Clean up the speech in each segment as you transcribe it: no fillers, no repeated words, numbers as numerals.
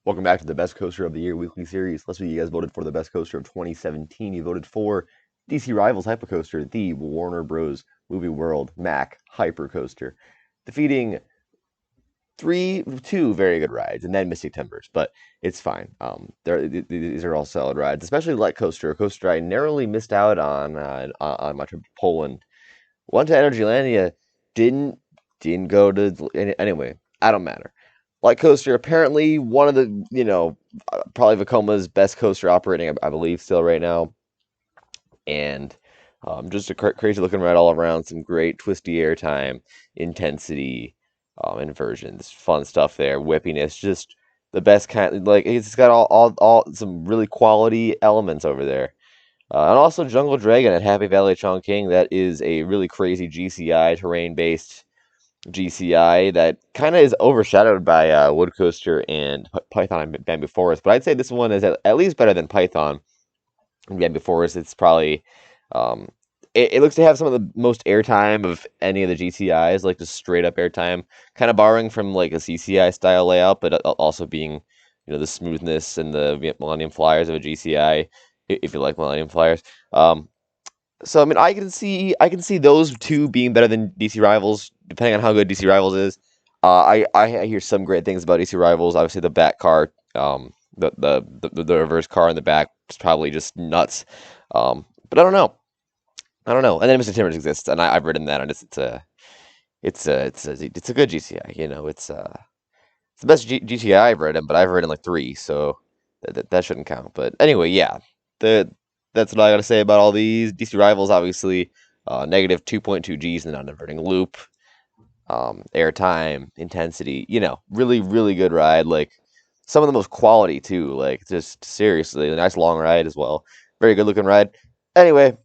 Welcome back to the Best Coaster of the Year weekly series. Last week you guys voted for the Best Coaster of 2017. You voted for DC Rivals Hypercoaster, the Warner Bros. Movie World Mac Hypercoaster, defeating two very good rides, and then Mystic Timbers, but it's fine. These are all solid rides, especially Light Coaster, a coaster I narrowly missed out on my trip to Poland. Went to Energylandia, didn't didn't go to anyway. I don't matter. Light Coaster, apparently one of the probably Vacoma's best coaster operating, I believe, still right now, and just a crazy looking ride all around. Some great twisty airtime, intensity, inversions, fun stuff there, whippiness, just the best kind. Like it's got all some really quality elements over there. And also Jungle Dragon at Happy Valley Chongqing. That is a really crazy GCI terrain based GCI that kind of is overshadowed by Wood Coaster and Python and Bamboo Forest. But I'd say this one is at least better than Python and Bamboo Forest. It's probably um, it looks to have some of the most airtime of any of the GCIs, like just straight up airtime, kind of borrowing from like a CCI style layout, but also being the smoothness and the Millennium Flyers of a GCI, if you like Millennium Flyers. So I mean, I can see those two being better than DC Rivals, depending on how good DC Rivals is. I hear some great things about DC Rivals. Obviously, the back car, the reverse car in the back is probably just nuts. But I don't know. I don't know. And then Mr. Timbers exists, and I've ridden that, and it's a good GCI. It's the best GTI I've ridden, but I've ridden like three, so that shouldn't count. But anyway, yeah, the that's what I got to say about all these DC Rivals. Obviously, negative 2.2 Gs in the non-inverting loop, airtime, intensity. Really, really good ride. Like some of the most quality too. Like just seriously, a nice long ride as well. Very good looking ride. Anyway,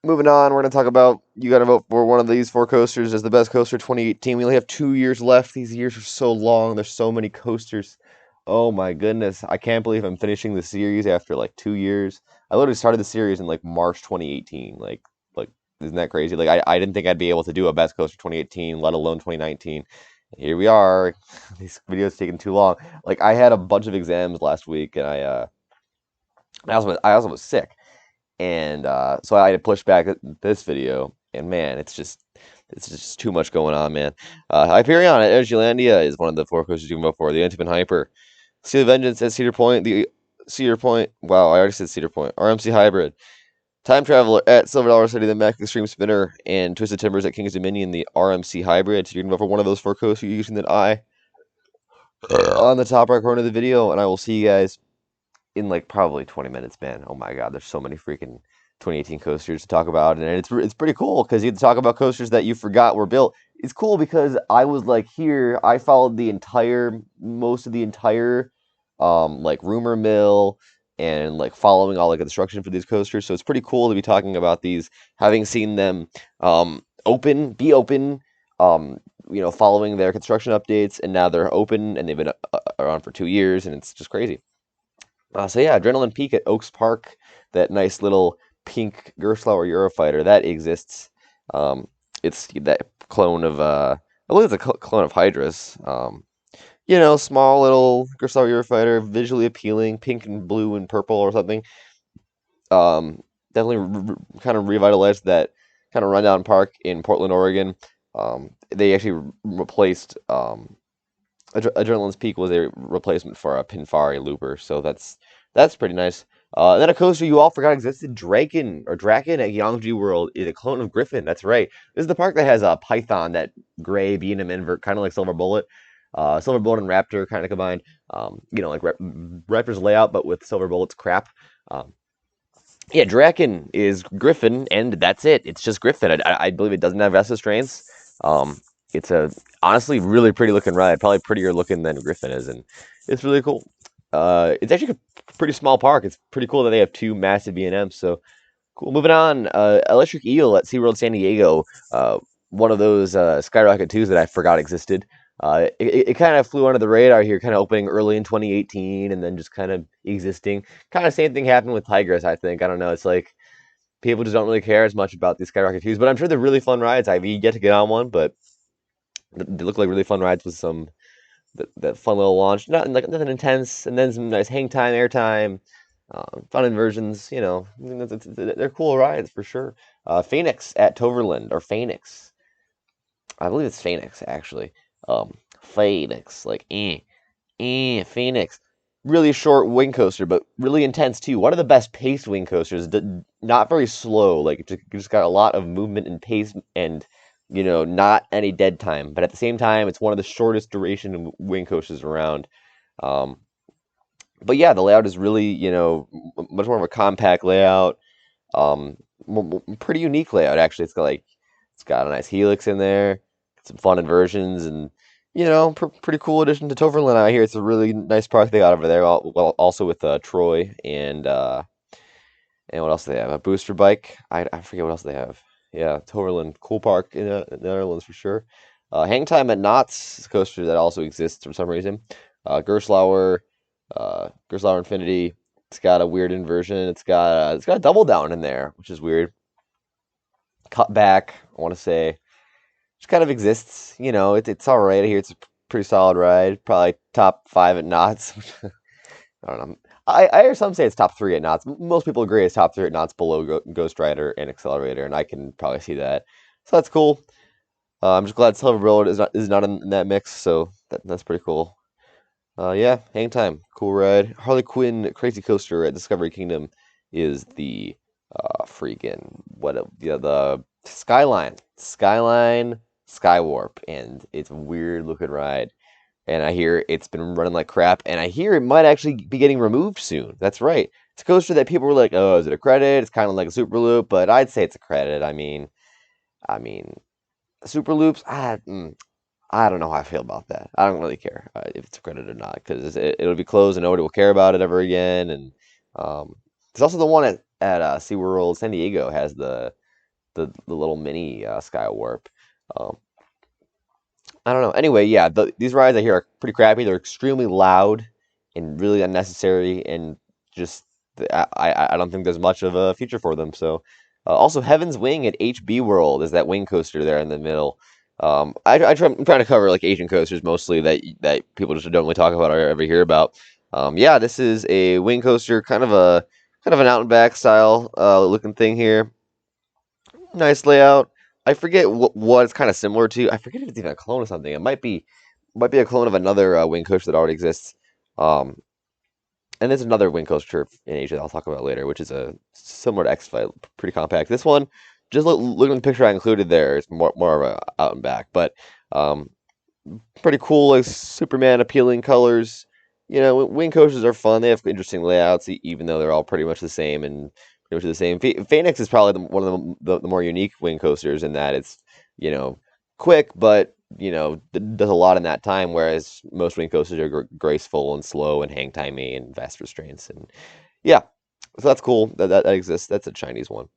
moving on, we're going to talk about you got to vote for one of these four coasters as the best coaster 2018. We only have 2 years left. These years are so long. There's so many coasters. Oh my goodness. I can't believe I'm finishing the series after like 2 years. I literally started the series in like March 2018. Like isn't that crazy? Like I didn't think I'd be able to do a best coaster 2018, let alone 2019. Here we are. These videos taking too long. Like I had a bunch of exams last week, and I also was sick, and so I had to push back this video. And man, it's just too much going on, man. Hyperion at Energylandia is one of the four coasters you can vote for. The Ultimate Hyper, Seal of Vengeance at Cedar Point, the Cedar Point. Wow, I already said Cedar Point. RMC Hybrid, Time Traveler at Silver Dollar City, the Mac Extreme Spinner, and Twisted Timbers at King's Dominion, the RMC Hybrid. So you can vote for one of those four coasters using that eye on the top right corner of the video, and I will see you guys in like probably 20 minutes, man. Oh my God, there's so many freaking 2018 coasters to talk about, and it's pretty cool because you get to talk about coasters that you forgot were built. It's cool because I was like here, I followed most of the entire, like rumor mill and like following all the construction for these coasters. So it's pretty cool to be talking about these, having seen them be open, following their construction updates, and now they're open and they've been around for 2 years, and it's just crazy. So yeah, Adrenaline Peak at Oaks Park, that nice little pink Gerstlauer Eurofighter that exists. It's that clone of I believe it's a clone of Hydrus. Small little Gerstlauer Eurofighter, visually appealing, pink and blue and purple or something. Definitely kind of revitalized that kind of rundown park in Portland, Oregon. They actually replaced Adrenaline's Peak was a replacement for a Pinfari looper, so that's pretty nice. And then a coaster you all forgot existed, Draken at Yangju World, is a clone of Griffin. That's right. This is the park that has a Python, that gray B&M invert, kind of like Silver Bullet. Silver Bullet and Raptor kind of combined. Like Raptor's layout, but with Silver Bullet's crap. Yeah, Draken is Griffin, and that's it. It's just Griffin. I believe it doesn't have Vesta strains. It's a honestly really pretty looking ride, probably prettier looking than Griffin is, and it's really cool. It's actually a pretty small park. It's pretty cool that they have two massive B&Ms. So cool. Moving on, Electric Eel at SeaWorld San Diego. One of those Skyrocket 2s that I forgot existed. It kind of flew under the radar here, kind of opening early in 2018 and then just kind of existing. Kind of same thing happened with Tigress, I think. I don't know. It's like people just don't really care as much about these Skyrocket 2s, but I'm sure they're really fun rides. I've yet to get on one, but they look like really fun rides with some that fun little launch. Not like nothing intense, and then some nice hang time, air time, fun inversions. I mean, they're cool rides for sure. Phoenix at Toverland or Phoenix, I believe it's Phoenix actually. Phoenix, like Phoenix. Really short wing coaster, but really intense too. One of the best paced wing coasters. Not very slow. Like it just got a lot of movement and pace, and not any dead time. But at the same time, it's one of the shortest duration wing coasters around. Um, but yeah, the layout is really much more of a compact layout. Um, Pretty unique layout actually. It's got a nice helix in there, some fun inversions, and pretty cool addition to Toverland. I hear it's a really nice park they got over there. Well, also with Troy and what else do they have? A booster bike. I forget what else they have. Yeah, Toverland, cool park in the Netherlands for sure. Hang time at Knott's is a coaster that also exists for some reason. Gerstlauer Infinity. It's got a weird inversion. It's got a double down in there, which is weird. Cut back, I want to say, just kind of exists. It's all right. I hear it's a pretty solid ride. Probably top five at Knott's. I don't know. I hear some say it's top three at Knott's. Most people agree it's top three at Knott's below Ghost Rider and Accelerator, and I can probably see that. So that's cool. I'm just glad Silverbolt is not in that mix, so that's pretty cool. Yeah, hang time, cool ride. Harley Quinn Crazy Coaster at Discovery Kingdom is the freaking the Skyline Skywarp, and it's a weird looking ride. And I hear it's been running like crap, and I hear it might actually be getting removed soon. That's right. It's a coaster that people were like, "Oh, is it a credit?" It's kind of like a Super Loop, but I'd say it's a credit. I mean, Super Loops. I don't know how I feel about that. I don't really care if it's a credit or not because it'll be closed and nobody will care about it ever again. And there's also the one at SeaWorld San Diego has the little mini Sky Warp. Um, I don't know. Anyway, yeah, these rides I hear are pretty crappy. They're extremely loud and really unnecessary, and just I don't think there's much of a future for them. So, also Heaven's Wing at HB World is that wing coaster there in the middle. I'm trying to cover like Asian coasters mostly that people just don't really talk about or ever hear about. Yeah, this is a wing coaster, kind of an out and back style looking thing here. Nice layout. I forget what it's kind of similar to. I forget if it's even a clone of something. It might be a clone of another wing coaster that already exists. Um, and there's another wing coaster in Asia that I'll talk about later, which is a similar to X-Fight, pretty compact. This one, just look at the picture I included there, it's more of a out and back, but um, pretty cool, like Superman appealing colors. Wing coasters are fun. They have interesting layouts, even though they're all pretty much the same and pretty much the same. Phoenix is probably one of the more unique wing coasters in that it's you know quick, but does a lot in that time. Whereas most wing coasters are graceful and slow and hang timey and fast restraints. And yeah, so that's cool that exists. That's a Chinese one.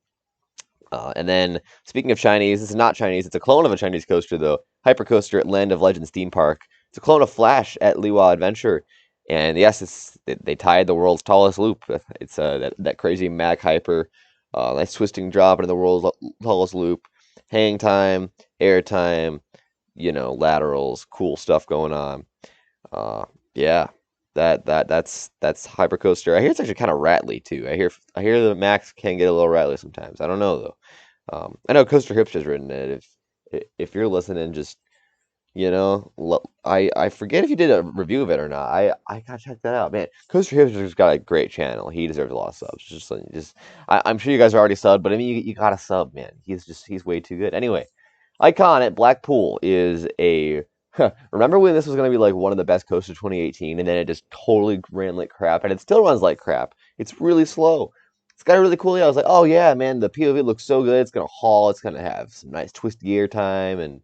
And then, speaking of Chinese, this is not Chinese. It's a clone of a Chinese coaster, though. Hypercoaster at Land of Legends theme park. It's a clone of Flash at Liwa Adventure. And yes, they tied the world's tallest loop. It's that crazy Mag Hyper, nice twisting drop into the world's tallest loop. Hang time, air time, laterals, cool stuff going on. Uh, yeah, that's Hypercoaster. I hear it's actually kind of rattly too. I hear the Max can get a little rattly sometimes. I don't know though. I know Coaster Hipster's has written it. If you're listening, just I forget if you did a review of it or not. I gotta check that out, man. Coaster Hipster's got a great channel. He deserves a lot of subs. I'm sure you guys are already subbed, but I mean you gotta sub, man. He's way too good. Anyway, Icon at Blackpool is a. Remember when this was gonna be like one of the best coasters 2018, and then it just totally ran like crap, and it still runs like crap. It's really slow. It's got a really cool layout. I was like, oh yeah, man, the POV looks so good. It's gonna haul. It's gonna have some nice twist gear time and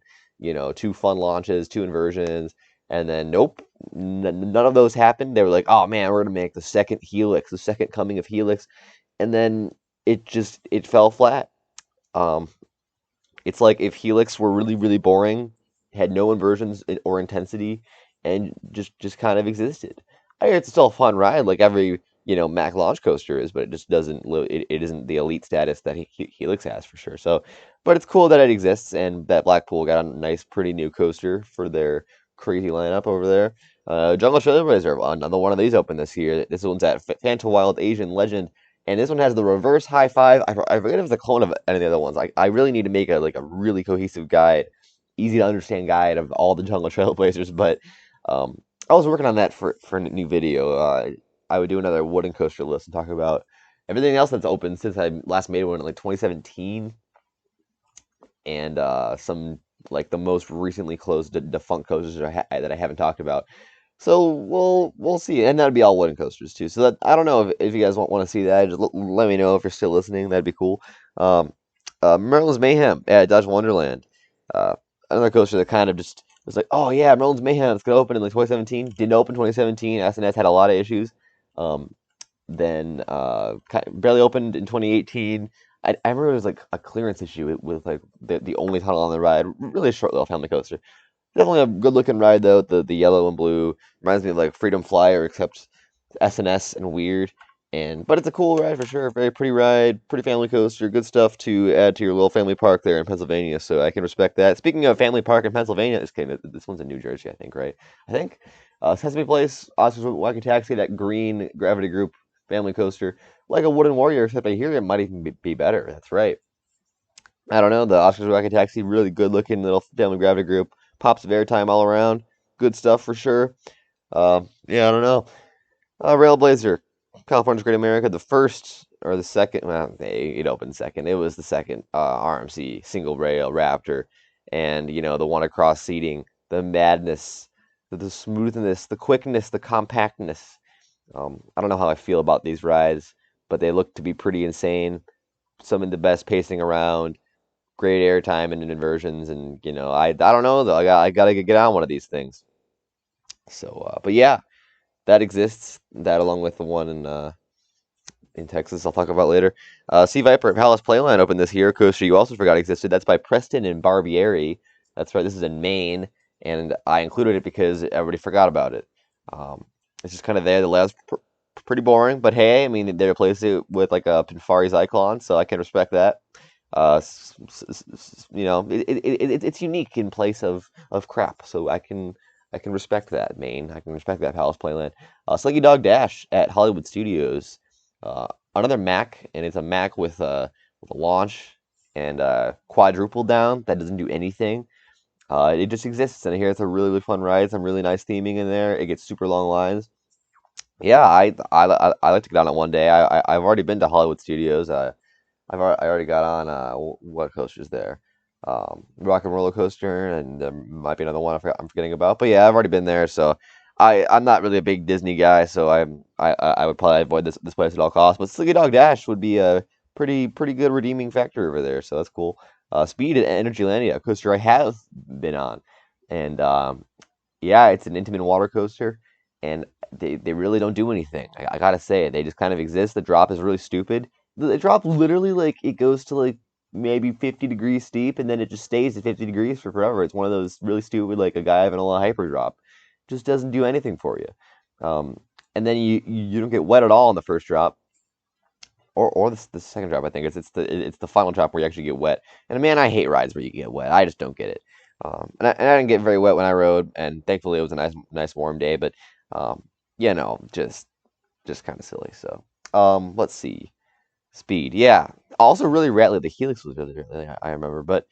two fun launches, two inversions, and then nope, none of those happened. They were like, oh man, we're gonna make the second Helix, the second coming of Helix, and then it fell flat. Um, it's like if Helix were really really boring, had no inversions or intensity, and just kind of existed. I hear it's still a fun ride, like every Mac launch coaster is, but it just doesn't it isn't the elite status that Helix has for sure. So, but it's cool that it exists and that Blackpool got a nice, pretty new coaster for their crazy lineup over there. Jungle Trailblazer, another one of these open this year. This one's at Fanta Wild Asian Legend, and this one has the reverse high five. I forget if it's a clone of any of the other ones. I really need to make a really cohesive guide, easy to understand guide of all the Jungle Trailblazers. But I was working on that for a new video. I would do another wooden coaster list and talk about everything else that's open since I last made one in like 2017, and some like the most recently closed defunct coasters that I haven't talked about. So we'll see, and that'd be all wooden coasters too. So that I don't know if you guys want to see that. Just let me know if you're still listening. That'd be cool. Um, Merlin's Mayhem at Dodge Wonderland. Uh, Another coaster that kind of just was like, oh yeah, Merlin's Mayhem. It's gonna open in like 2017. Didn't open 2017. SNS had a lot of issues. Um, then barely opened in 2018. I remember it was like a clearance issue with like the only tunnel on the ride. Really a short little family coaster. Definitely a good looking ride though. The yellow and blue reminds me of like Freedom Flyer, except SNS and weird. But it's a cool ride for sure. Very pretty ride, pretty family coaster. Good stuff to add to your little family park there in Pennsylvania. So I can respect that. Speaking of family park in Pennsylvania, this one's in New Jersey, I think, right? I think Sesame Place, Oscar's Wacky Taxi, that green Gravity Group family coaster, like a Wooden Warrior, except I hear it might even be better. That's right. I don't know. The Oscar's Wacky Taxi, really good looking little family Gravity Group. Pops of airtime all around. Good stuff for sure. Yeah, I don't know. Railblazer, California's Great America, the first or the second. Well, it opened second. It was the second RMC single rail Raptor, and the one across seating, the madness, the smoothness, the quickness, the compactness. I don't know how I feel about these rides, but they look to be pretty insane. Some of the best pacing around, great airtime and inversions, and I don't know though. I gotta get on one of these things. So, but yeah, that exists. That along with the one in Texas, I'll talk about later. Sea Viper at Palace Playland opened this year. Coaster you also forgot existed. That's by Preston and Barbieri. That's right. This is in Maine, and I included it because everybody forgot about it. Um, it's just kind of there. The layout's pretty boring, but hey, I mean they replaced it with like a Pinfari Cyclone, so I can respect that. It's unique in place of crap, so I can respect that, Maine. I can respect that Palace Playland. Slinky Dog Dash at Hollywood Studios. Another Mac, and it's a Mac with a launch and quadruple down that doesn't do anything. It just exists, and here it's a really, really fun ride. Some really nice theming in there. It gets super long lines. Yeah, I like to get on it one day. I've already been to Hollywood Studios. I already got on what coasters there, Rock and Roller Coaster, and there might be another one I'm forgetting about. But yeah, I've already been there, so I'm not really a big Disney guy, so I would probably avoid this place at all costs. But Slinky Dog Dash would be a pretty good redeeming factor over there, so that's cool. Speed at Energylandia, a coaster I have been on, and yeah, it's an intimate water coaster, and they really don't do anything. I gotta say, they just kind of exist. The drop is really stupid. The drop literally like it goes to like maybe 50 degrees steep, and then it just stays at 50 degrees for forever. It's one of those really stupid, like a guy having a little hyper drop. Just doesn't do anything for you. Um, and then you don't get wet at all on the first drop, or the second drop. I think it's the final drop where you actually get wet. And man, I hate rides where you get wet. I just don't get it. And I didn't get very wet when I rode, and thankfully it was a nice warm day. But um, just kind of silly. So let's see. Speed, yeah. Also, really rattly. The Helix was really, really, I remember. But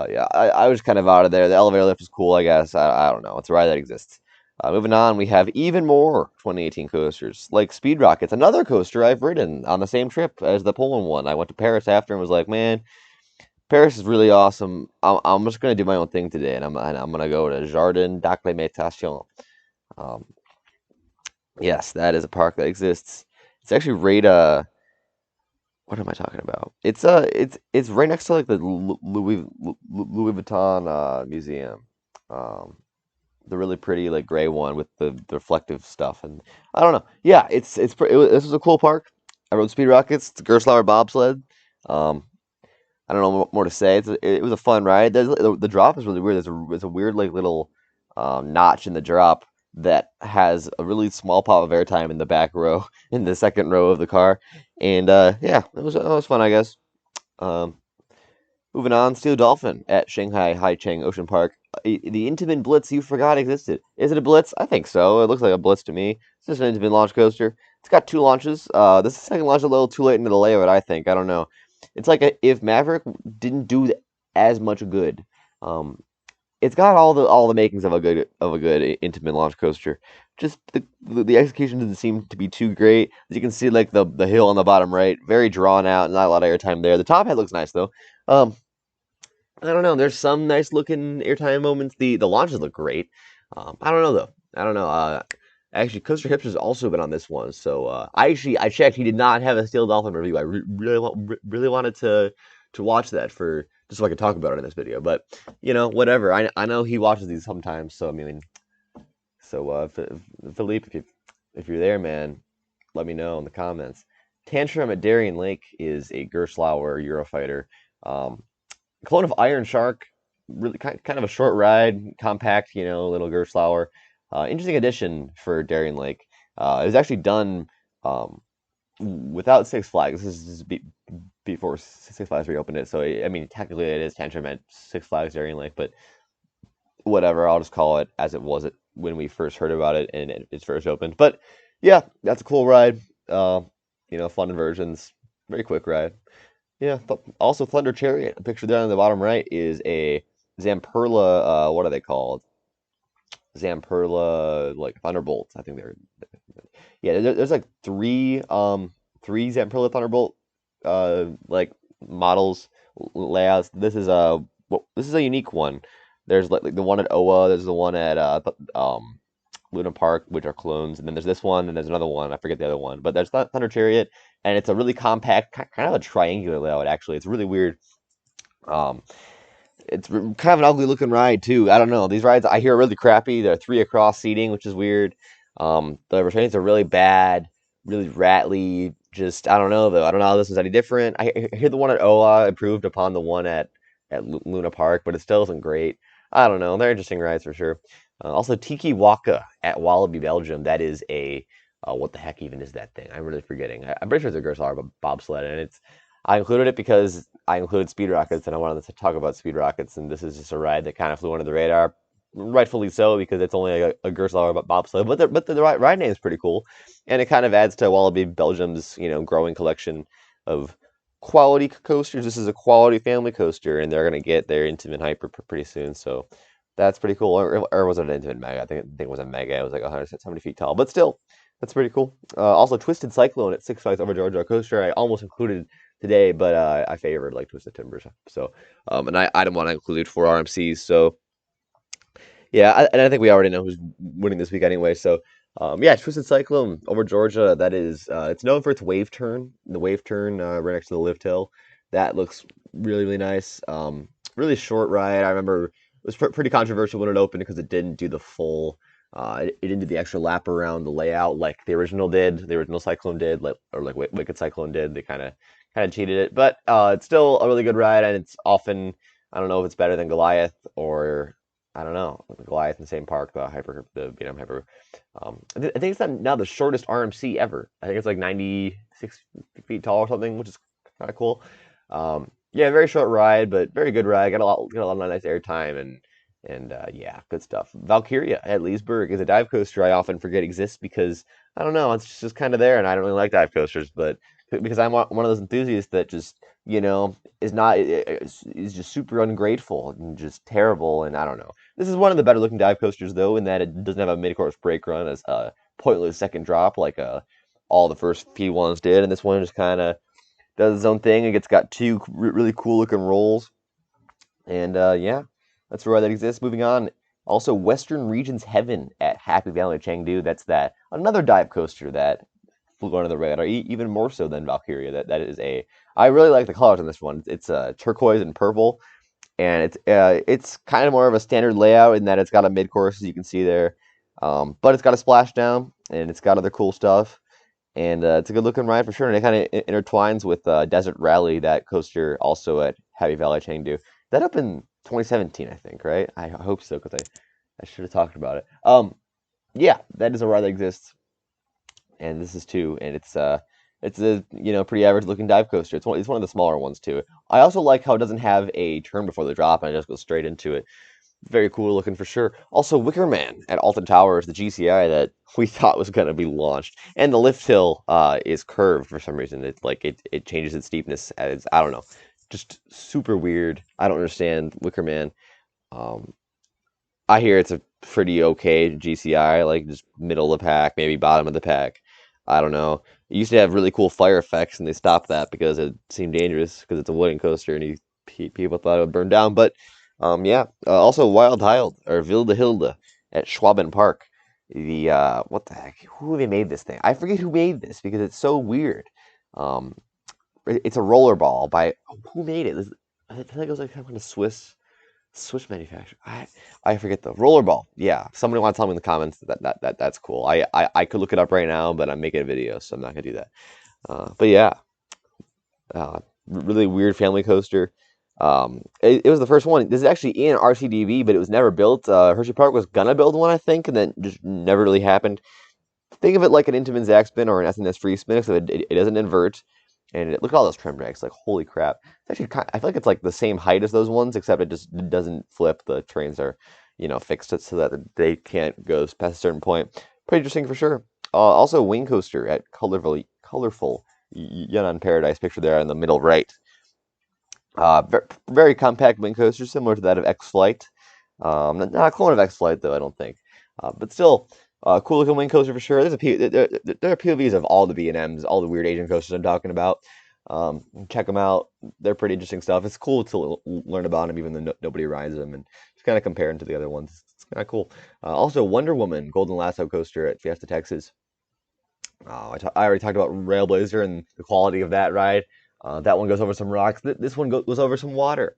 yeah, I was kind of out of there. The elevator lift was cool, I guess. I don't know. It's a ride that exists. Moving on, we have even more 2018 coasters, like Speed Rockets, another coaster I've ridden on the same trip as the Poland one. I went to Paris after and was like, man, Paris is really awesome. I'm just gonna do my own thing today, and I'm gonna go to Jardin d'Acclimatation. Um, yes, that is a park that exists. It's actually right what am I talking about? It's right next to like the Louis Vuitton museum. Um, the really pretty like gray one with the reflective stuff, and I don't know. Yeah, this was a cool park. I rode Speed Rockets, the Gerstlauer bobsled. Um, I don't know what more to say. It was a fun ride. The drop is really weird. There's a weird like little notch in the drop that has a really small pop of airtime in the back row, in the second row of the car, and yeah, it was fun, I guess. Um, Moving on, Steel Dolphin at Shanghai Chang Ocean Park. the Intamin Blitz you forgot existed. Is it a Blitz? I think so. It looks like a Blitz to me. It's just an Intamin launch coaster. It's got 2 launches. This is the second launch a little too late into the layout, I think. I don't know. It's like if Maverick didn't do as much good. Um, it's got all the makings of a good Intamin launch coaster. Just the execution doesn't seem to be too great. As you can see, like the hill on the bottom right, very drawn out, not a lot of airtime there. The top head looks nice though. Um, I don't know. There's some nice looking airtime moments. The launches look great. I don't know though. I don't know. Actually, Coaster Hips has also been on this one. So I checked. He did not have a Steel Dolphin review. I really wanted to watch that for just so I could talk about it in this video. But whatever. I know he watches these sometimes. So I mean, so Philippe, if you're there, man, let me know in the comments. Tantrum at Darien Lake is a Gerstlauer Eurofighter. Clone of Iron Shark, really kind of a short ride, compact, little Gerstlauer. Interesting addition for Darien Lake. It was actually done without Six Flags. This is before Six Flags reopened it, so I mean technically it is Tantrum at Six Flags Darien Lake, but whatever. I'll just call it as it was when we first heard about it and it first opened. But yeah, that's a cool ride. Fun inversions, very quick ride. Yeah, also Thunder Chariot. A picture there on the bottom right is a Zamperla. What are they called? Zamperla like Thunderbolts. I think they're. Yeah, there's like three Zamperla Thunderbolt like models layouts. This is a unique one. There's like the one at Oa. There's the one at Luna Park, which are clones, and then there's this one, and there's another one. I forget the other one, but there's Thunder Chariot, and it's a really compact, kind of a triangular layout. Actually, it's really weird. It's kind of an ugly looking ride too. I don't know. These rides I hear are really crappy. They're 3 across seating, which is weird. The restraints are really bad, really rattly. Just I don't know though. I don't know how this is any different. I hear the one at Oa improved upon the one at Luna Park, but it still isn't great. I don't know. They're interesting rides for sure. Also, Tiki Waka at Wallaby, Belgium. That is a what the heck even is that thing? I'm really forgetting. I'm pretty sure it's a Gerstlauer bobsled, and I included it because I included speed rockets, and I wanted to talk about speed rockets, and this is just a ride that kind of flew under the radar, rightfully so because it's only a Gerstlauer bobsled. But the ride name is pretty cool, and it kind of adds to Wallaby, Belgium's growing collection of quality coasters. This is a quality family coaster, and they're gonna get their Intamin Hyper pretty soon, so. That's pretty cool. Or was it an Intamin Mega? I think it was a Mega. It was like 170 feet tall. But still, that's pretty cool. Also, Twisted Cyclone at Six Flags Over Georgia coaster. I almost included today, but I favored like Twisted Timbers. So, and I didn't want to include 4 RMCs. So, yeah, and I think we already know who's winning this week anyway. So, yeah, Twisted Cyclone over Georgia. That is, it's known for its wave turn. The wave turn right next to the lift hill. That looks really nice. Really short ride. I remember it was pretty controversial when it opened because it didn't do the full. It didn't do the extra lap around the layout like the original did. The original Cyclone did, or like Wicked Cyclone did. They kind of cheated it, but it's still a really good ride, and it's often I don't know if it's better than Goliath or I don't know Goliath in the same park, the Vietnam Hyper. I think it's now the shortest RMC ever. I think it's like 96 feet tall or something, which is kind of cool. Yeah, very short ride, but very good ride. Got a lot of nice airtime and yeah, good stuff. Valkyria at Leesburg is a dive coaster I often forget exists because I don't know, it's just kind of there, and I don't really like dive coasters, but because I'm one of those enthusiasts that just is just super ungrateful and just terrible, and I don't know. This is one of the better looking dive coasters though, in that it doesn't have a mid course brake run as a pointless second drop like all the first few ones did, and this one just kind of does its own thing. It's got 2 really cool looking rolls. And yeah, that's where that exists. Moving on. Also, Western Region's Heaven at Happy Valley, Chengdu. That's another dive coaster that flew under the radar, even more so than Valkyria. That is I really like the colors on this one. It's turquoise and purple, and it's kind of more of a standard layout in that it's got a mid course, as you can see there, but it's got a splashdown and it's got other cool stuff. And it's a good looking ride for sure, and it kind of intertwines with Desert Rally, that coaster also at Happy Valley, Chengdu. That up in 2017, I think, right? I hope so, because I should have talked about it. Yeah, that is a ride that exists, and this is too, and it's a pretty average looking dive coaster. It's one of the smaller ones too. I also like how it doesn't have a turn before the drop, and it just goes straight into it. very cool looking for sure. Also, Wicker Man at Alton Towers, the GCI that we thought was going to be launched, and the lift hill is curved for some reason. It changes its steepness as I don't know, just super weird. I don't understand Wicker Man. Um, I hear it's a pretty okay GCI, like just middle of the pack, maybe bottom of the pack. I don't know. It used to have really cool fire effects, and they stopped that because it seemed dangerous because it's a wooden coaster, and people thought it would burn down. But yeah. Also, Wild Hild or Wilde Hilde at Schwaben Park. The what the heck? Who they made this thing? I forget who made this because it's so weird. Um, it's a rollerball by who made it? I think it was like some kind of Swiss manufacturer. I forget the rollerball. Yeah, somebody want to tell me in the comments that's cool. I could look it up right now, but I'm making a video, so I'm not gonna do that. But yeah, really weird family coaster. It was the first one. This is actually in RCDV, but it was never built. Hershey Park was gonna build one, I think, and then just never really happened. Think of it like an Intamin Zack spin or an SNS free spin, so it doesn't invert. And look at all those trim racks, like holy crap! It's actually I feel like it's like the same height as those ones, except it just doesn't flip. The trains are, fixed it so that they can't go past a certain point. Pretty interesting for sure. Also, wing coaster at colorful Yunnan Paradise, picture there in the middle right. Very compact wing coaster, similar to that of X Flight. Not a clone of X Flight though, I don't think. But still, cool looking wing coaster for sure. There are POVs of all the B&Ms, all the weird Asian coasters I'm talking about. Check them out. They're pretty interesting stuff. It's cool to learn about them, even though nobody rides them, and just kind of compare them to the other ones. It's kind of cool. Also, Wonder Woman Golden Lasso coaster at Fiesta Texas. I already talked about Railblazer and the quality of that ride. That one goes over some rocks. This one goes over some water.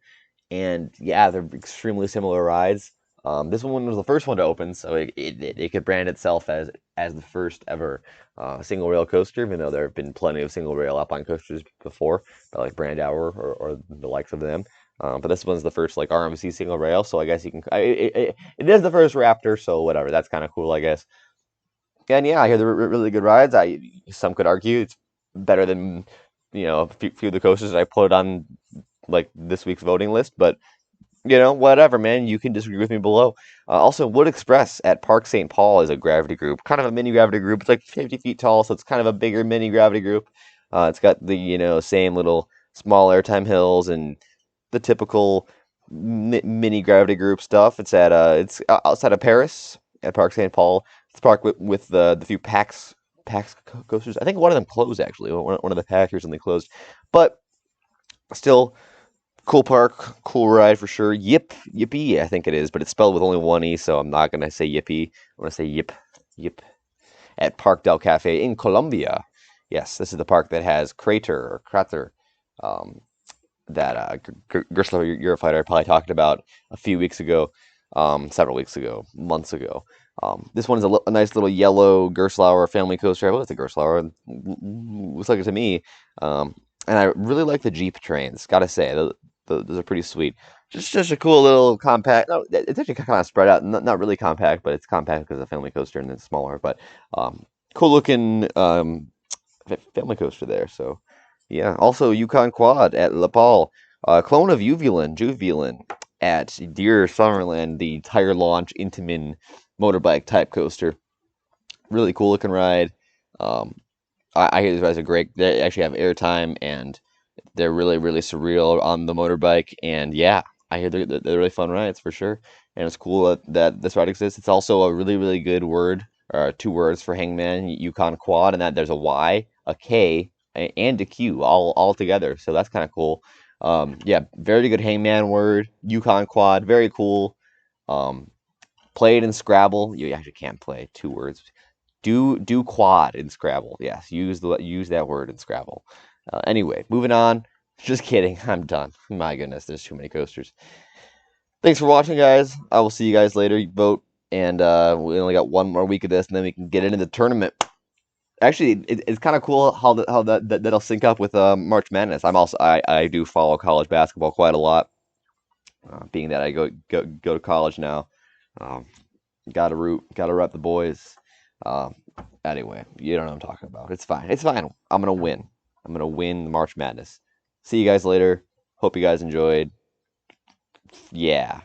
And yeah, they're extremely similar rides. This one was the first one to open, so it could brand itself as the first ever single rail coaster, even though there have been plenty of single rail alpine coasters before, by like Brandauer or the likes of them. But this one's the first like RMC single rail, so I guess you can. It is the first Raptor, so whatever. That's kind of cool, I guess. And yeah, I hear they're really good rides. Some could argue it's better than a few of the coasters that I put on like this week's voting list, but whatever, man. You can disagree with me below. Also, Wood Express at Park St. Paul is a gravity group, kind of a mini gravity group. It's like 50 feet tall, so it's kind of a bigger mini gravity group. It's got the same little small airtime hills and the typical mini gravity group stuff. It's outside of Paris at Park St. Paul. It's a park with the few PAX coasters. I think one of them closed actually. One of the PAX recently closed, but still. Cool park, cool ride for sure. Yippee, I think it is, but it's spelled with only one E, so I'm not gonna say yippee. I'm gonna say yip. At Park del Cafe in Colombia. Yes, this is the park that has Crater, um, that Gersler Eurofighter probably talked about a few weeks ago, several weeks ago, months ago. This one is a nice little yellow Gerstlauer family coaster. Well, it's a Gerstlauer. Looks like it to me. And I really like the Jeep trains. Gotta say, those are pretty sweet. Just a cool little compact. No, it's actually kind of spread out. Not really compact, but it's compact because it's a family coaster and it's smaller. But cool looking family coaster there. So yeah. Also, Yukon Quad at La Paul. Clone of Juvelin at Deer Summerland, the tire launch Intamin motorbike type coaster. Really cool looking ride. I hear these rides are great. They actually have airtime and they're really, really surreal on the motorbike. And yeah, I hear they're really fun rides for sure. And it's cool that this ride exists. It's also a really, really good word, or two words for Hangman, Yukon Quad, and that there's a Y, a K, and a Q all together. So that's kind of cool. Yeah, very good Hangman word, Yukon Quad, very cool. Play it in Scrabble. You actually can't play two words. Do quad in Scrabble. Yes, use that word in Scrabble. Anyway, moving on. Just kidding. I'm done. My goodness, there's too many coasters. Thanks for watching, guys. I will see you guys later. Vote, and we only got one more week of this, and then we can get into the tournament. Actually, it's kind of cool how that'll sync up with March Madness. I do follow college basketball quite a lot, being that I go to college now. Um, gotta rep the boys. Um, anyway, you don't know what I'm talking about. It's fine. It's fine. I'm gonna win. I'm gonna win the March Madness. See you guys later. Hope you guys enjoyed. Yeah.